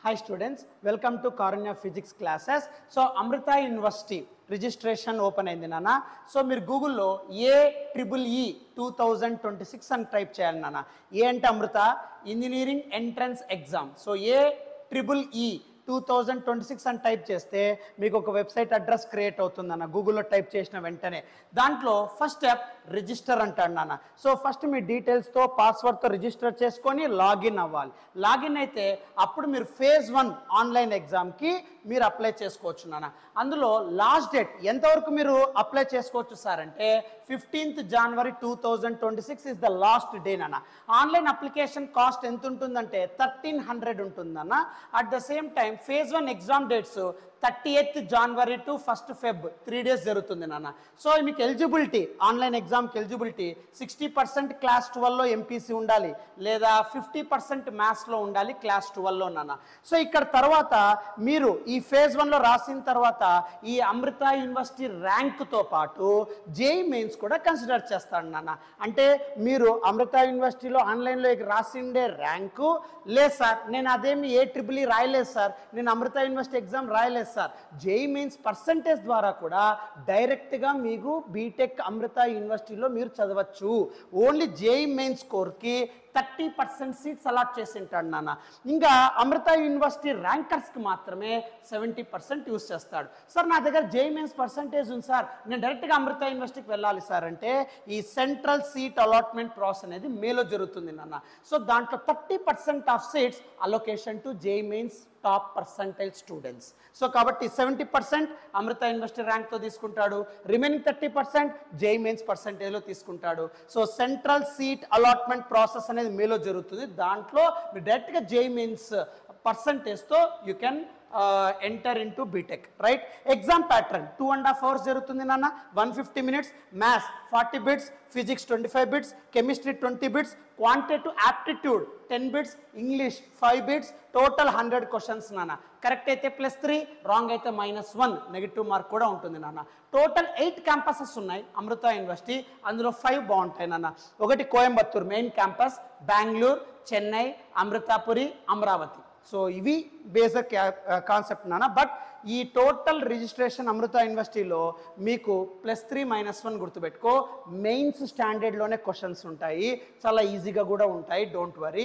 Hi students, welcome to Karunya Physics classes. So Amrita University registration open అయింది నాన్న. So మీరు గూగుల్లో AEEE 2026 అని టైప్ చేయాలి నాన్న. ఏ అంటే Amrita engineering entrance exam. So AEEE 2026 అని టైప్ చేస్తే మీకు ఒక వెబ్సైట్ అడ్రస్ క్రియేట్ అవుతుంది అన్న. గూగుల్లో టైప్ చేసిన వెంటనే దాంట్లో ఫస్ట్ స్టెప్ రిజిస్టర్ అంటాడు నాన్న. సో ఫస్ట్ మీ డీటెయిల్స్తో పాస్వర్డ్తో రిజిస్టర్ చేసుకొని లాగిన్ అవ్వాలి. లాగిన్ అయితే అప్పుడు మీరు ఫేజ్ 1 ఆన్లైన్ ఎగ్జామ్కి మీరు అప్లై చేసుకోవచ్చు నాన్న. అందులో లాస్ట్ డేట్ ఎంతవరకు మీరు అప్లై చేసుకోవచ్చు సార్ అంటే 15th January 2026 is the last day నాన్న. ఆన్లైన్ అప్లికేషన్ కాస్ట్ ఎంత ఉంటుందంటే 1300 ఉంటుందన్న. At the same time phase 1 exam dates 38th January to 1st Feb 3 days జరుగుతుంది నాన్న. సో మీకు ఎలిజిబిలిటీ ఆన్లైన్ ఎగ్జామ్కి ఎలిజిబిలిటీ 60% క్లాస్ 12లో ఎంపీసీ ఉండాలి, లేదా 50% మ్యాథ్స్లో ఉండాలి క్లాస్ 12లో నాన్న. సో ఇక్కడ తర్వాత మీరు ఈ ఫేజ్ 1లో రాసిన తర్వాత ఈ అమృత యూనివర్సిటీ ర్యాంక్తో పాటు జేఈ మెయిన్స్ కూడా కన్సిడర్ చేస్తాడు నాన్న. అంటే మీరు అమృత యూనివర్సిటీలో ఆన్లైన్లో రాసిండే ర్యాంకు లేదు సార్, నేను అదేమి AEEE రాయలేదు సార్, నేను అమృత యూనివర్సిటీ ఎగ్జామ్ రాయలేదు సార్, జేఈ మెయిన్స్ పర్సంటేజ్ ద్వారా కూడా డైరెక్ట్గా మీకు బీటెక్ అమృత యూనివర్సిటీలో మీరు చదవచ్చు. ఓన్లీ జేఈ మెయిన్స్ స్కోర్కి 30% సీట్స్ అలాట్ చేసి ఉంటాడు నాన్న. ఇంకా అమృత యూనివర్సిటీ ర్యాంకర్స్కి మాత్రమే 70% యూస్ చేస్తాడు. సార్ నా దగ్గర జేఈ మెయిన్స్ పర్సంటేజ్ ఉంది సార్, నేను డైరెక్ట్గా అమృత యూనివర్సిటీకి వెళ్ళాలి సార్ అంటే ఈ సెంట్రల్ సీట్ అలాట్మెంట్ ప్రాసెస్ అనేది మేలో జరుగుతుంది నాన్న. సో దాంట్లో 30% of seats allocation to JEE mains top percentile students. So కాబట్టి 70% అమృత యూనివర్సిటీ ర్యాంక్తో తీసుకుంటాడు, రిమైనింగ్ 30% జేఈ మెయిన్స్ పర్సంటేజ్లో తీసుకుంటాడు. So central seat allotment process అనేది మేలో జరుగుతుంది. దాంట్లో మీరు డైరెక్ట్గా జేఈ మెయిన్స్ పర్సంటేజ్తో you can enter into BTech. Right, exam pattern 2.5 hours జరుగుతుంది నాన్న. 150 minutes, maths 40 bits, physics 25 bits, chemistry 20 bits, quantitative aptitude 10 bits, English 5 bits, total 100 questions నాన్న. కరెక్ట్ అయితే +3, రాంగ్ అయితే -1 నెగిటివ్ మార్క్ కూడా ఉంటుంది నాన్న. టోటల్ 8 క్యాంపసెస్ ఉన్నాయి అమృత యూనివర్సిటీ. అందులో 5 బాగుంటాయి నాన్న. ఒకటి Coimbatore main campus, Bengaluru, Chennai, Amritapuri, Amaravati. So ఇవి బేసిక్ కాన్సెప్ట్ నాన్న. బట్ ఈ టోటల్ రిజిస్ట్రేషన్ అమృత యూనివర్సిటీలో మీకు +3 -1 గుర్తుపెట్టుకో. మెయిన్స్ స్టాండర్డ్లోనే క్వశ్చన్స్ ఉంటాయి, చాలా ఈజీగా కూడా ఉంటాయి, డోంట్ వరీ.